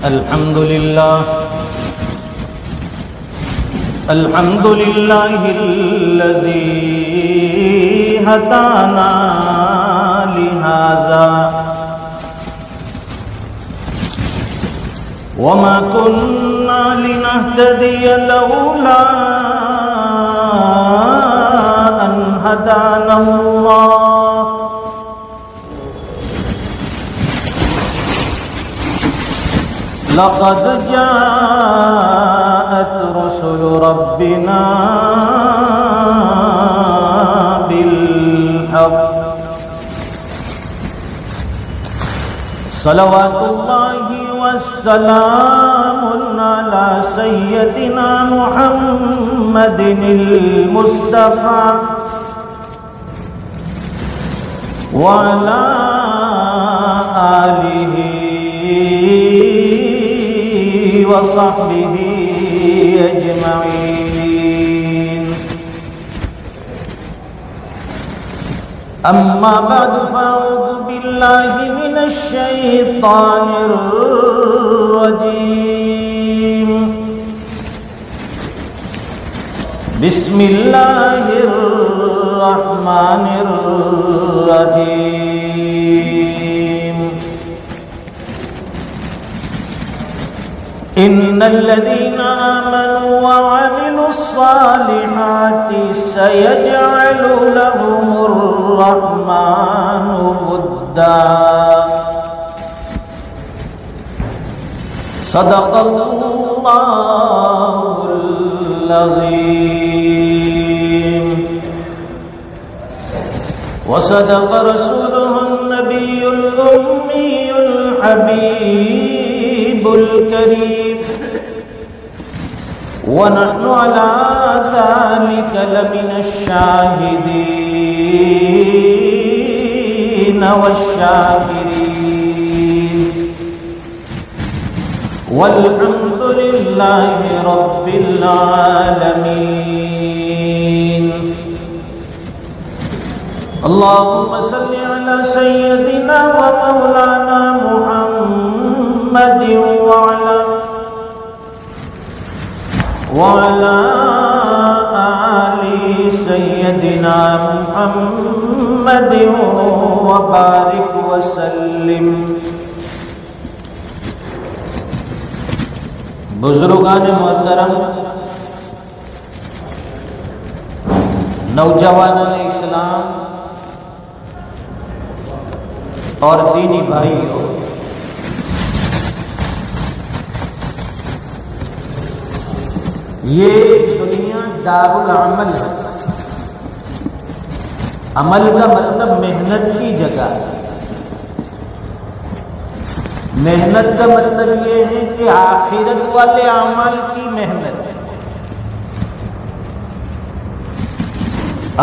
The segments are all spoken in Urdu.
الحمد لله الذي هدانا لهذا وما كنا لنهتدي لولا أن هدانا الله لقد جاءت رسل ربنا بالحق صلوات الله والسلام على سيدنا محمد المصطفى وعلى آله وصحبه أجمعين. أما بعد فأعوذ بالله من الشيطان الرجيم. بسم الله الرحمن الرحيم. إن الذين آمنوا وعملوا الصالحات سيجعل لهم الرحمن ودا. صدق الله العظيم وصدق رسوله النبي الأمي الحبيب الكريم ونحن على ذلك لمن الشاهدين والشاكرين والحمد لله رب العالمين. اللهم صل على سيدنا ومولانا محمد وعلى آل سيدنا محمد وبارك وسلم. بزرگان محترم، نوجوانان اسلام اور دینی بھائیوں، یہ دنیا دار العمل ہے. عمل کا مطلب محنت کی جگہ ہے. محنت کا مطلب یہ ہے کہ آخرت والے اعمال کی محنت ہے.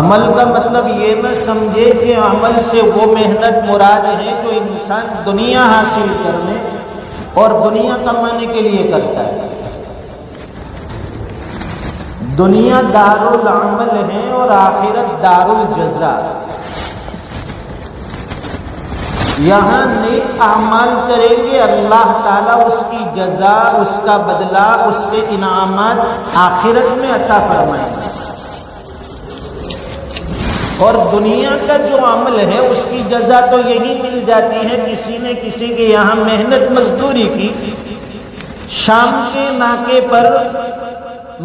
عمل کا مطلب یہ نہ سمجھے کہ عمل سے وہ محنت مراد ہے جو انسان دنیا حاصل کرنے اور دنیا کمانے کے لیے کرتا ہے. دنیا دار العمل ہے اور آخرت دار الجزا. یہاں نیک اعمال کریں گے اللہ تعالیٰ اس کی جزا، اس کا بدلہ، اس کے انعامات آخرت میں عطا فرمائیں گے. اور دنیا کا جو عمل ہے اس کی جزا تو یہی مل جاتی ہے. کسی نے کسی کے یہاں محنت مزدوری کی، شام کے ناکے پر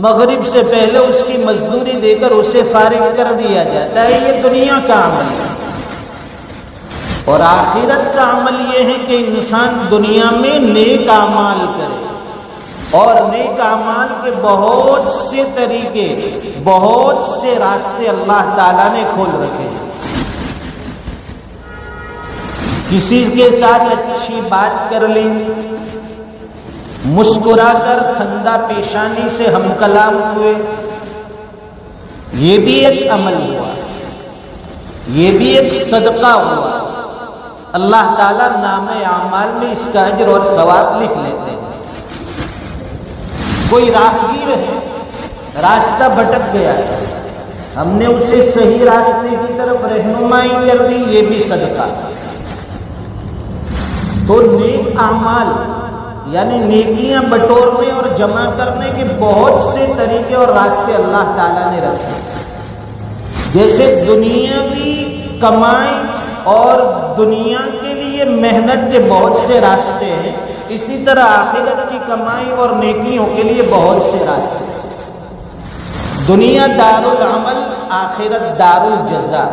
مغرب سے پہلے اس کی مزدوری دے کر اسے فارغ کر دیا جاتا ہے. یہ دنیا کا عمل ہے. اور آخرت کا عمل یہ ہے کہ انسان دنیا میں نیک اعمال کرے اور نیک اعمال کے بہت سے طریقے، بہت سے راستے اللہ تعالیٰ نے کھول رکھے ہیں. کسی کے ساتھ اچھی بات کر لی، مسکرا کر خندہ پیشانی سے ہم کلام ہوئے، یہ بھی ایک عمل ہوا، یہ بھی ایک صدقہ ہوا. اللہ تعالیٰ نام اعمال میں اس کا اجر اور ثواب لکھ لیتے ہیں. کوئی راہگیر ہے، راستہ بھٹک گیا ہے، ہم نے اسے صحیح راستے کی طرف رہنمائی کر دی، یہ بھی صدقہ. تو نیک اعمال یعنی نیکیاں بٹورنے اور جمع کرنے کے بہت سے طریقے اور راستے اللہ تعالیٰ نے رکھے. جیسے دنیاوی کمائی اور دنیا کے لیے محنت کے بہت سے راستے ہیں، اسی طرح آخرت کی کمائی اور نیکیوں کے لیے بہت سے راستے. دنیا دار العمل، آخرت دار الجزا.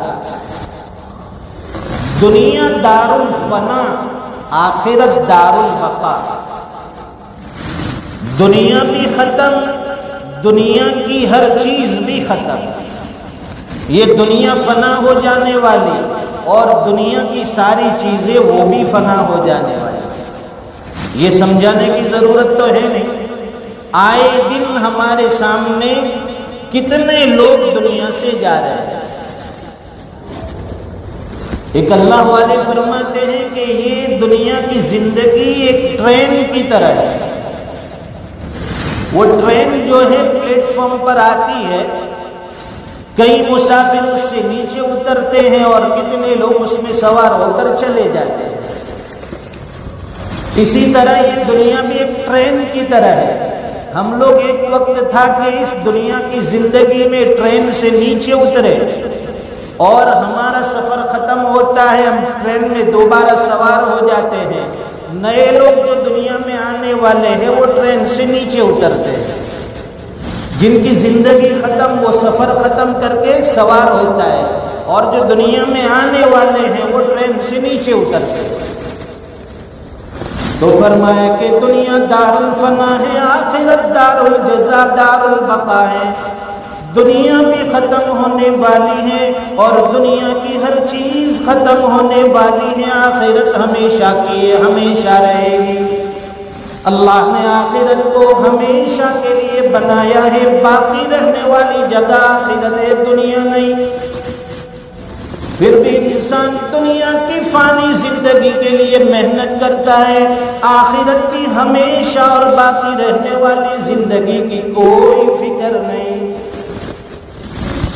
دنیا دار الفنا، آخرت دار البقا. دنیا بھی ختم، دنیا کی ہر چیز بھی ختم. یہ دنیا فنا ہو جانے والی اور دنیا کی ساری چیزیں وہ بھی فنا ہو جانے والی. یہ سمجھانے کی ضرورت تو ہے نہیں. آئے دن ہمارے سامنے کتنے لوگ دنیا سے جا رہے ہیں. ایک اللہ والے فرماتے ہیں کہ یہ دنیا کی زندگی ایک ٹرین کی طرح ہے. وہ ٹرین جو ہے پلیٹ فارم پر آتی ہے، کئی مسافر اس سے نیچے اترتے ہیں اور کتنے لوگ اس میں سوار ہو کر چلے جاتے ہیں. اسی طرح یہ دنیا بھی ایک ٹرین کی طرح ہے. ہم لوگ ایک وقت تھا کہ اس دنیا کی زندگی میں ٹرین سے نیچے اترے اور ہمارا سفر ختم ہوتا ہے، ہم ٹرین میں دوبارہ سوار ہو جاتے ہیں. نئے لوگ جو دنیا میں آنے والے ہیں وہ ٹرین سے نیچے اترتے ہیں. جن کی زندگی ختم وہ سفر ختم کر کے سوار ہوتا ہے، اور جو دنیا میں آنے والے ہیں وہ ٹرین سے نیچے اترتے ہیں. تو فرمایا کہ دنیا دار الفنا ہے، آخرت دار الجزا دار البقا ہے. دنیا بھی ختم ہونے والی ہے اور دنیا کی ہر چیز ختم ہونے والی ہے. آخرت ہمیشہ کی ہے، ہمیشہ رہے گی. اللہ نے آخرت کو ہمیشہ کے لیے بنایا ہے. باقی رہنے والی جگہ آخرت ہے، دنیا نہیں. پھر بھی انسان دنیا کی فانی زندگی کے لیے محنت کرتا ہے، آخرت کی ہمیشہ اور باقی رہنے والی زندگی کی کوئی فکر نہیں.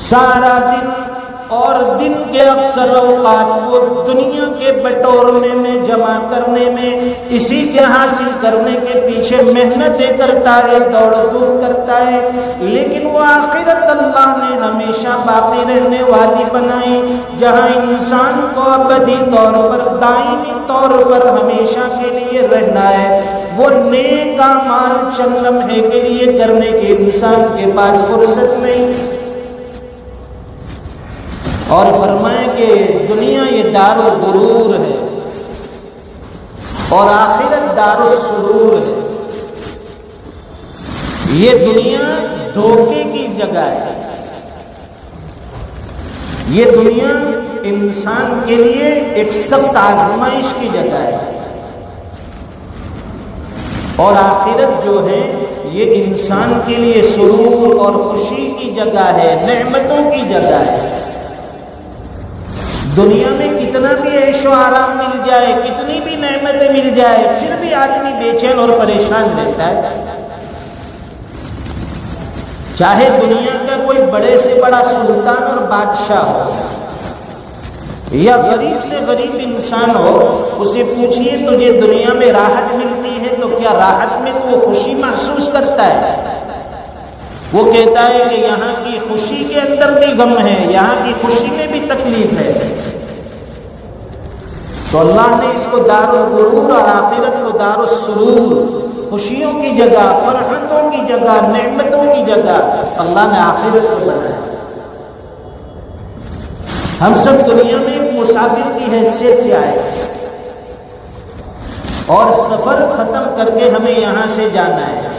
سارا دن اور دن کے اکثر اوقات وہ دنیا کے بٹورنے میں، جمع کرنے میں، اسی سے حاصل کرنے کے پیچھے محنتیں کرتا ہے، دوڑ دھوپ کرتا ہے. لیکن وہ آخرت اللہ نے ہمیشہ باقی رہنے والی بنائی، جہاں انسان کو ابدی طور پر، دائمی طور پر ہمیشہ کے لیے رہنا ہے. وہ نیک اعمال چند لمحے کے لیے کرنے کے انسان کے پاس فرصت نہیں. اور فرمائے کہ دنیا یہ دار الغرور ہے اور آخرت دار السرور ہے. یہ دنیا دھوکے کی جگہ ہے. یہ دنیا انسان کے لیے ایک سخت آزمائش کی جگہ ہے، اور آخرت جو ہے یہ انسان کے لیے سرور اور خوشی کی جگہ ہے، نعمتوں کی جگہ ہے. دنیا میں کتنا بھی عیش و آرام مل جائے، کتنی بھی نعمتیں مل جائے، پھر بھی آدمی بے چین اور پریشان رہتا ہے. چاہے دنیا کا کوئی بڑے سے بڑا سلطان اور بادشاہ ہو یا غریب سے غریب انسان ہو، اسے پوچھئے تجھے دنیا میں راحت ملتی ہے تو کیا راحت میں تو وہ خوشی محسوس کرتا ہے؟ وہ کہتا ہے کہ یہاں کی خوشی کے اندر بھی غم ہے، یہاں کی خوشی میں بھی تکلیف ہے. تو اللہ نے اس کو دار الغرور اور آخرت کو دار السرور، خوشیوں کی جگہ، فرحتوں کی جگہ، نعمتوں کی جگہ اللہ نے آخرت کو بنایا. ہم سب دنیا میں ایک مسافر کی حیثیت سے آئے اور سفر ختم کر کے ہمیں یہاں سے جانا ہے.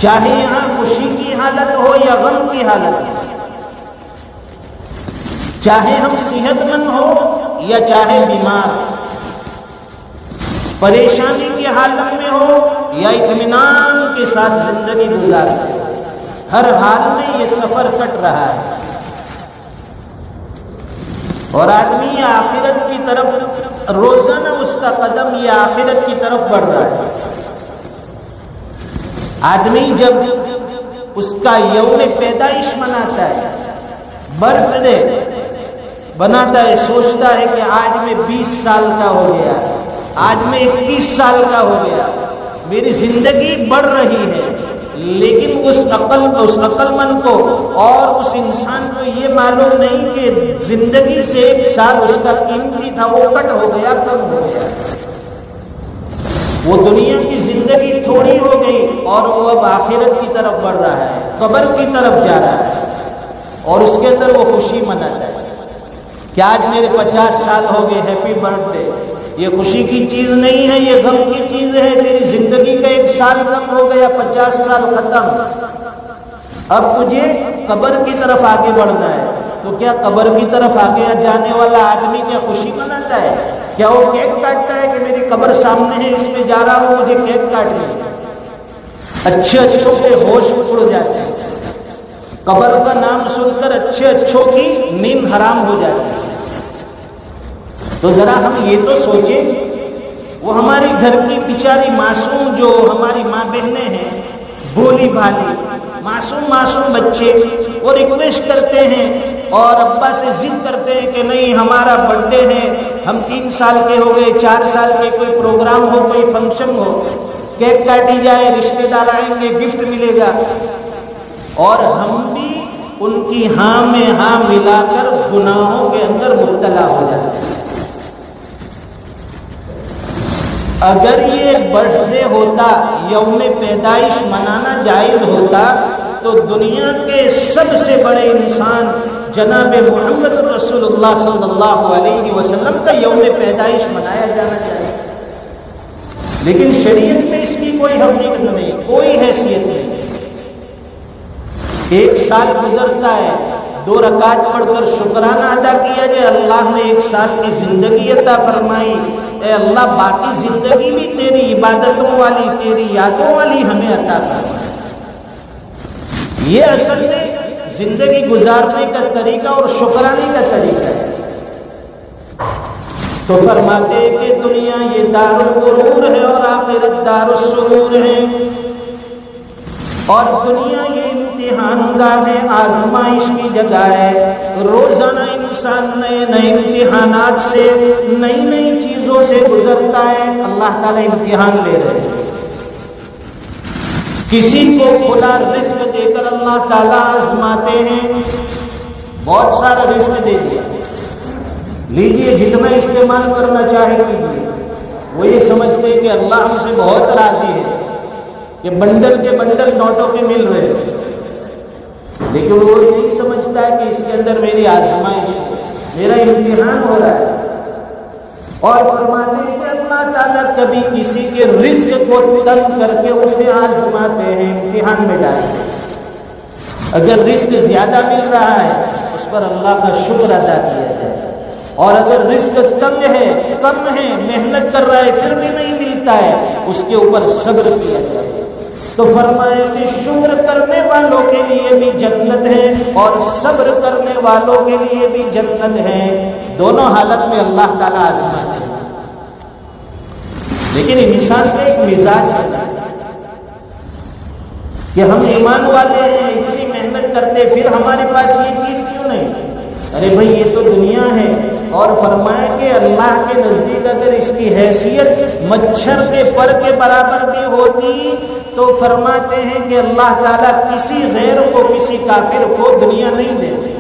چاہے یہاں خوشی کی حالت ہو یا غم کی حالت ہو، چاہے ہم صحت مند ہو یا چاہے بیمار، پریشانی کی حالت میں ہو یا اطمینان کے ساتھ زندگی گزارتے ہو، ہر حال میں یہ سفر کٹ رہا ہے. اور آدمی یہ آخرت کی طرف روزانہ اس کا قدم یہ آخرت کی طرف بڑھ رہا ہے. آدمی جب اس کا یوم پیدائش مناتا ہے، برتھ ڈے، بناتا ہے، سوچتا ہے کہ آج میں 20 سال کا ہو گیا، آج میں 21 سال کا ہو گیا، میری زندگی بڑھ رہی ہے، لیکن اس عقل مند کو اور اس انسان کو یہ معلوم نہیں کہ زندگی سے 1 سال اس کا قیمتی تھا، وہ کٹ ہو گیا، کم ہو گیا۔ وہ دنیا کی زندگی تھوڑی ہو گئی اور وہ اب آخرت کی طرف بڑھ رہا ہے، قبر کی طرف جا رہا ہے، اور اس کے اندر وہ خوشی مناتا ہے کہ آج میرے 50 سال ہو گئے، ہیپی برتھ ڈے۔ یہ خوشی کی چیز نہیں ہے، یہ غم کی چیز ہے۔ تیری زندگی کا 1 سال کم ہو گیا، 50 سال ختم۔ اب تجھے قبر کی طرف آگے بڑھنا ہے، تو کیا قبر کی طرف آگے جانے والا آدمی کیا خوشی مناتا ہے؟ کیا وہ کیک کاٹتا ہے کہ میری قبر سامنے ہے، اس میں جا رہا ہوں، مجھے کیک کاٹنا ہے؟ اچھے اچھوں کے ہوش اڑ جاتے ہیں، قبر کا نام سن کر اچھے اچھوں کی نیند حرام ہو جاتی ہے۔ تو ذرا ہم یہ تو سوچیں، وہ ہماری گھر کی بیچاری معصوم جو ہماری ماں بہنیں ہیں، بولی بھالی معصوم بچے، وہ ریکویسٹ کرتے ہیں اور ابا سے ضد کرتے ہیں کہ نہیں ہمارا برتھ ڈے ہے، ہم 3 سال کے ہو گئے، 4 سال کے، کوئی پروگرام ہو، کوئی فنکشن ہو، کیک کاٹی جائے، رشتے دار آئیں گے، گفٹ ملے گا، اور ہم بھی ان کی ہاں میں ہاں ملا کر گناہوں کے اندر مبتلا ہو جاتے ہیں۔ اگر یہ برتھ ڈے ہوتا، یوم پیدائش منانا جائز ہوتا، تو دنیا کے سب سے بڑے انسان جناب محمد رسول اللہ صلی اللہ علیہ وسلم کا یوم پیدائش منایا جانا چاہیے، لیکن شریعت میں اس کی کوئی حقیقت نہیں، کوئی حیثیت نہیں۔ 1 سال گزرتا ہے، 2 رکعت پڑھ کر شکرانہ ادا کیا جائے، اللہ نے 1 سال کی زندگی عطا فرمائی، اے اللہ باقی زندگی بھی تیری عبادتوں والی، تیری یادوں والی ہمیں عطا فرما۔ یہ اصل میں زندگی گزارنے کا طریقہ اور شکرانے کا طریقہ ہے۔ تو فرماتے ہیں کہ دنیا یہ دار الغرور ہے اور آخرت دار السرور ہے، اور دنیا یہ امتحان گاہ ہے، آزمائش کی جگہ ہے۔ روزانہ انسان نئے نئے امتحانات سے، نئی نئی چیزوں سے گزرتا ہے۔ اللہ تعالیٰ امتحان لے رہے ہیں، کسی کو کھلا رزق دے کر اللہ تعالیٰ آزماتے ہیں۔ بہت سارا رزق دے دیا، لیجیے جتنا استعمال کرنا چاہے کیجیے۔ وہ یہ سمجھتے ہیں کہ اللہ ہم سے بہت راضی ہے کہ بنڈل کے بنڈل نوٹوں کے مل رہے ہیں، لیکن وہ نہیں سمجھتا ہے کہ اس کے اندر میری آزمائش ہے، میرا امتحان ہو رہا ہے۔ اور فرماتے ہیں کہ اللہ تعالیٰ کبھی کسی کے رزق کو تنگ کر کے اسے آزماتے ہیں، امتحان میں ڈالتے ہیں۔ اگر رزق زیادہ مل رہا ہے اس پر اللہ کا شکر ادا کیا جائے، اور اگر رزق تنگ ہے، کم ہے، محنت کر رہا ہے پھر بھی نہیں ملتا ہے، اس کے اوپر صبر کیا جائے۔ تو فرمائے کہ شکر کرنے والوں کے لیے بھی جنت ہے اور صبر کرنے والوں کے لیے بھی جنت ہے۔ دونوں حالت میں اللہ تعالیٰ آزماتے ہیں، لیکن انسان کا ایک مزاج ہے کہ ہم ایمان والے ہیں، اتنی محنت کرتے، پھر ہمارے پاس یہ چیز کیوں نہیں؟ ارے بھائی یہ تو دنیا ہے، اور فرمائے کہ اللہ کے نزدیک اگر اس کی حیثیت مچھر کے پر کے برابر بھی ہوتی تو فرماتے ہیں کہ اللہ تعالیٰ کسی غیر کو، کسی کافر کو دنیا نہیں دیتے۔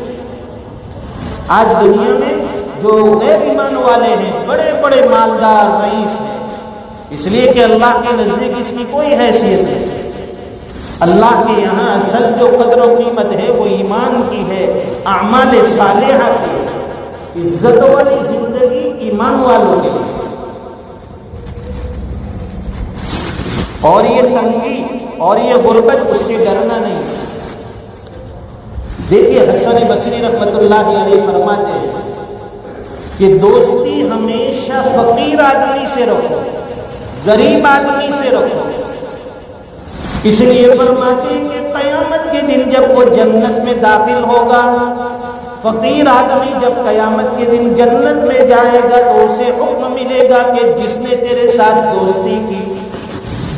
آج دنیا میں جو غیر ایمان والے ہیں، بڑے بڑے مالدار رئیس ہیں، اس لیے کہ اللہ کے نزدیک اس کی کوئی حیثیت نہیں۔ اللہ کے یہاں اصل جو قدر و قیمت ہے وہ ایمان کی ہے، اعمال صالحہ کی۔ عزت والی زندگی ایمان والوں کے لیے، اور یہ تنگی اور یہ غربت اس سے ڈرنا نہیں۔ دیکھیے حسن بصری رحمت اللہ علیہ فرماتے ہیں کہ دوستی ہمیشہ فقیر آدمی سے رکھو، غریب آدمی سے رکھو۔ اس لیے فرماتے ہیں کہ قیامت کے دن جب وہ جنت میں داخل ہوگا، فقیر آدمی جب قیامت کے دن جنت میں جائے گا تو اسے حکم ملے گا کہ جس نے تیرے ساتھ دوستی کی،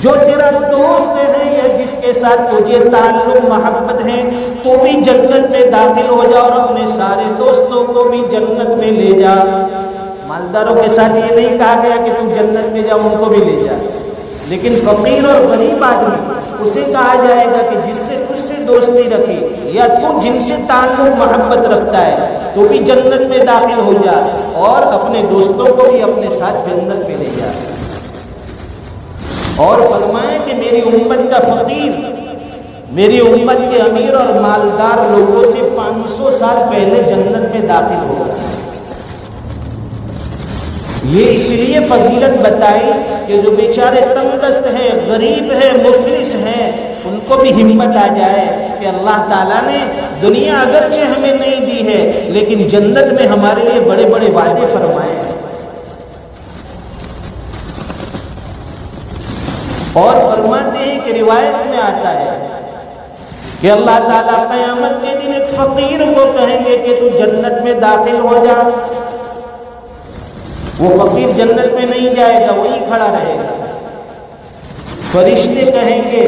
جو تیرا دوست ہے یا جس کے ساتھ تجھے تعلق محبت ہے تو بھی جنت میں داخل ہو جا اور اپنے سارے دوستوں کو بھی جنت میں لے جا. مالداروں کے ساتھ یہ نہیں کہا گیا کہ تم جنت میں جا ان کو بھی لے جا، لیکن فقیر اور غریب آدمی اسے کہا جائے گا کہ جس نے تجھ سے دوستی رکھی یا تو جن سے تعلق محبت رکھتا ہے تو بھی جنت میں داخل ہو جا اور اپنے دوستوں کو بھی اپنے ساتھ جنت میں لے جا. اور فرمائے کہ میری امت کا فقیر میری امت کے امیر اور مالدار لوگوں سے 500 سال پہلے جنت میں داخل ہوگا. یہ اس لیے فضیلت بتائی کہ جو بیچارے تنگ دست ہیں، غریب ہیں، مفلس ہیں، ان کو بھی ہمت آ جائے کہ اللہ تعالیٰ نے دنیا اگرچہ ہمیں نہیں دی ہے لیکن جنت میں ہمارے لیے بڑے بڑے وعدے فرمائے ہیں. اور فرماتے ہیں کہ روایت میں آتا ہے کہ اللہ تعالیٰ قیامت کے دن ایک فقیر کو کہیں گے کہ تو جنت میں داخل ہو جا. وہ فقیر جنت میں نہیں جائے گا، وہی کھڑا رہے گا. فرشتے کہیں گے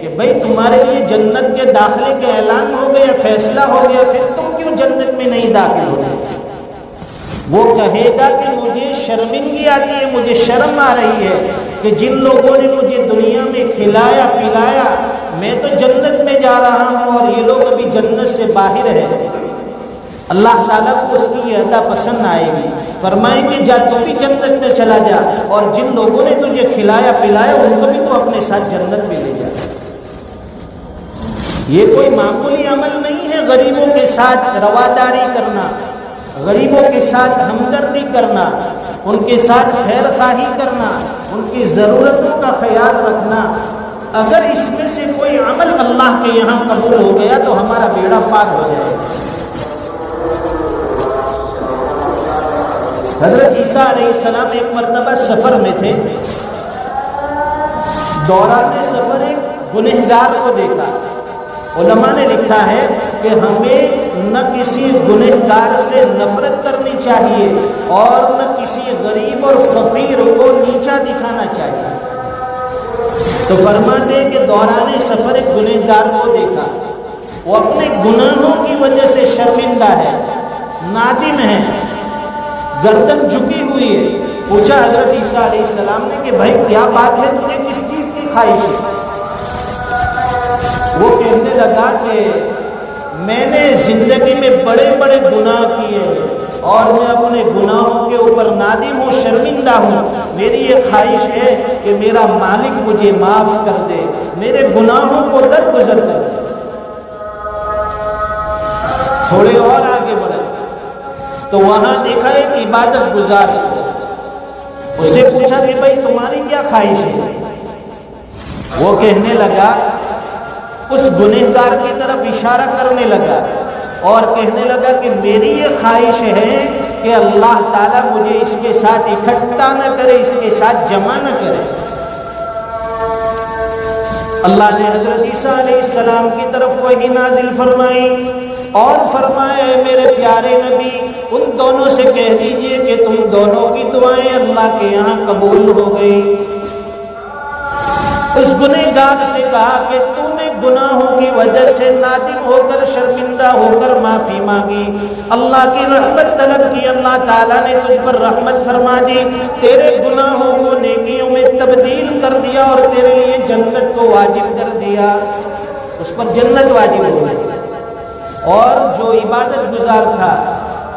کہ بھائی تمہارے لیے جنت کے داخلے کا اعلان ہو گیا، فیصلہ ہو گیا، پھر تم کیوں جنت میں نہیں داخل ہو گئے؟ وہ کہے گا کہ مجھے شرمندگی آتی ہے، مجھے شرم آ رہی ہے کہ جن لوگوں نے مجھے دنیا میں کھلایا پلایا میں تو جنت میں جا رہا ہوں اور یہ لوگ ابھی جنت سے باہر ہیں. اللہ تعالیٰ کو اس کی یہ ادا پسند آئے گی. فرمائیں کہ جا تو بھی جنت میں چلا جا اور جن لوگوں نے تجھے کھلایا پلایا ان کو بھی تو اپنے ساتھ جنت میں لے جا. یہ کوئی معمولی عمل نہیں ہے غریبوں کے ساتھ رواداری کرنا، غریبوں کے ساتھ ہمدردی کرنا، ان کے ساتھ خیر خواہی کرنا، ان کی ضرورتوں کا خیال رکھنا. اگر اس میں سے کوئی عمل اللہ کے یہاں قبول ہو گیا تو ہمارا بیڑا پار ہو جائے گا. حضرت عیسیٰ علیہ السلام ایک مرتبہ سفر میں تھے. دوران سفر ایک گنہگار کو دیکھا. علماء نے لکھا ہے کہ ہمیں نہ کسی گنہگار سے نفرت کرنی چاہیے اور نہ کسی غریب اور فقیر کو نیچا دکھانا چاہیے. تو فرماتے ہیں کہ دوران سفر ایک گنہگار کو دیکھا. وہ اپنے گناہوں کی وجہ سے شرمندہ ہے، نادم ہے، گردن جھکی ہوئی ہے. پوچھا حضرت عیسیٰ علیہ السلام نے کہ بھائی کیا بات ہے، تجھے کس چیز کی خواہش ہے؟ وہ کہنے لگا کہ میں نے زندگی میں بڑے بڑے گناہ کیے اور میں اپنے گناہوں کے اوپر نادم ہوں، شرمندہ ہوں. میری یہ خواہش ہے کہ میرا مالک مجھے معاف کر دے، میرے گناہوں کو درگزر کر دے. تھوڑے اور آگے بڑھے تو وہاں دیکھا ایک عبادت گزار. اس سے پوچھا کہ بھائی تمہاری کیا خواہش ہے؟ وہ کہنے لگا، اس گنہگار کی طرف اشارہ کرنے لگا اور کہنے لگا کہ میری یہ خواہش ہے کہ اللہ تعالیٰ مجھے اس کے ساتھ اکٹھا نہ کرے، اس کے ساتھ جمع نہ کرے. اللہ نے حضرت عیسیٰ علیہ السلام کی طرف وحی نازل فرمائی اور فرمایا اے میرے پیارے نبی ان دونوں سے کہہ دیجئے کہ تم دونوں کی دعائیں اللہ کے یہاں قبول ہو گئی. اس گنہگار سے کہا کہ تم نے گناہوں کی وجہ سے نادم ہو کر شرمندہ ہو کر معافی مانگی، اللہ کی رحمت طلب کی، اللہ تعالیٰ نے تجھ پر رحمت فرما دی، تیرے گناہوں کو نیکیوں میں تبدیل کر دیا اور تیرے لیے جنت کو واجب کر دیا. اس پر جنت واجب ہو گئی. اور جو عبادت گزار تھا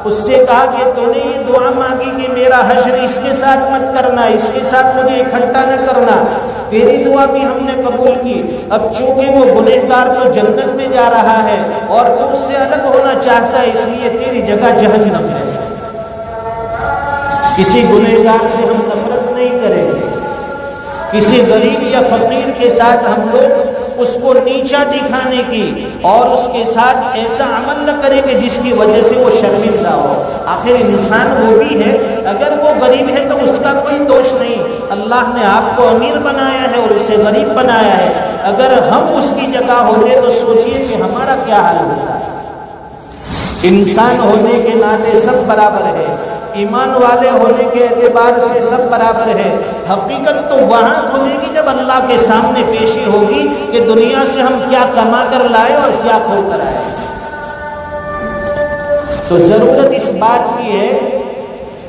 اس سے کہا کہ تو نے یہ دعا مانگی کہ میرا حشر اس کے ساتھ مت کرنا، اس کے ساتھ مجھے اکٹھا نہ کرنا، تیری دعا بھی ہم نے قبول کی. اب چونکہ وہ گنہگار تو جنت میں جا رہا ہے اور تو اس سے الگ ہونا چاہتا ہے، اس لیے تیری جگہ جہنم ہے. کسی گنہگار سے ہم نفرت نہیں کریں گے، کسی غریب یا فقیر کے ساتھ ہم لوگ اس کو نیچا دکھانے کی اور اس کے ساتھ ایسا عمل نہ کریں کہ جس کی وجہ سے وہ شرمندہ ہو. آخر انسان وہ بھی ہے، اگر وہ غریب ہے تو اس کا کوئی دوش نہیں. اللہ نے آپ کو امیر بنایا ہے اور اسے غریب بنایا ہے. اگر ہم اس کی جگہ ہوتے تو سوچئے کہ ہمارا کیا حال ہوتا. انسان ہونے کے ناطے سب برابر ہے. ایمان والے ہونے کے اعتبار سے سب برابر ہے، حقیقت تو وہاں کھلے گی جب اللہ کے سامنے پیشی ہوگی کہ دنیا سے ہم کیا کما کر لائے اور کیا کھو کر آئے۔ تو ضرورت اس بات کی ہے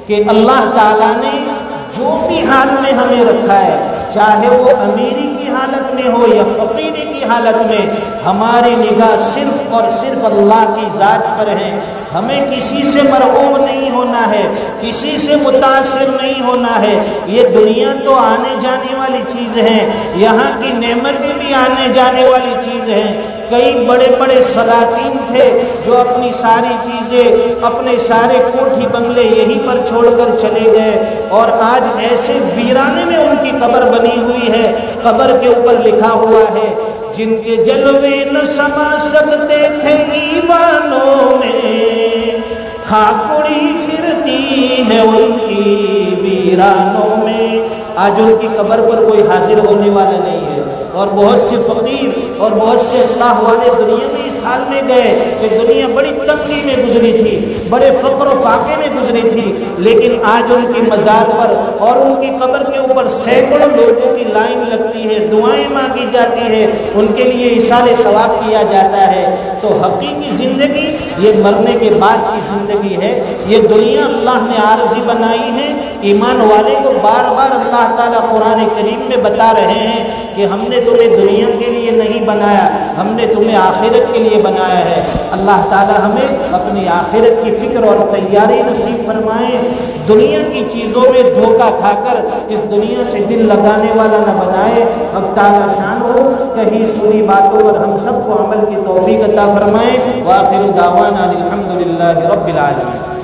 کہ اللہ تعالیٰ نے جو بھی حال میں ہمیں رکھا ہے، چاہے وہ امیری کی حالت میں ہو یا فقیری کی حالت میں، ہماری نگاہ صرف اور صرف اللہ کی ذات پر ہے۔ ہمیں کسی سے مرغوب نہیں ہونا ہے، کسی سے متاثر نہیں ہونا ہے۔ یہ دنیا تو آنے جانے والی چیز ہے، یہاں کی نعمتیں بھی آنے جانے والی چیز ہیں۔ کئی بڑے بڑے سلاطین تھے جو اپنی ساری چیزیں، اپنے سارے کوٹھی بنگلے یہیں پر چھوڑ کر چلے گئے، اور آج ایسے ویرانے میں ان کی قبر بنی ہوئی ہے۔ قبر کے اوپر لکھا ہوا ہے، جن کے جلوے نہ سما سکتے تھے ایوانوں میں، کھاکڑی پھرتی ہے ان کی ویرانوں میں۔ آج ان کی قبر پر کوئی حاضر ہونے والا نہیں ہے، اور بہت سے فقیر اور بہت سے اللہ والے دنیا میں اس حال میں گئے کہ دنیا بڑی تنگی میں گزری تھی، بڑے فقر و فاقے میں گزری تھی، لیکن آج ان کی مزار پر اور ان کی قبر کے اوپر سینکڑوں لوگوں کی لائن لگتی ہے، دعائیں مانگی جاتی ہے، ان کے لیے ایصال ثواب کیا جاتا ہے۔ تو حقیقی زندگی یہ مرنے کے بعد کی زندگی ہے۔ یہ دنیا اللہ نے عارضی بنائی ہے۔ ایمان والے کو بار بار اللہ تعالیٰ قرآن کریم میں بتا رہے ہیں کہ ہم نے تمہیں دنیا کے لیے نہیں بنایا، ہم نے تمہیں آخرت کے لیے بنایا ہے۔ اللہ تعالیٰ ہمیں اپنی آخرت کی فکر اور تیاری نصیب فرمائے، دنیا کی چیزوں میں دھوکہ کھا کر اس دنیا سے دل لگانے والا نہ بنائے۔ اب تعالیٰ شان ہو کہیں سنی باتوں پر ہم سب کو عمل کی توفیق عطا فرمائے۔ وآخر دعوانا الحمد للہ رب العالمین۔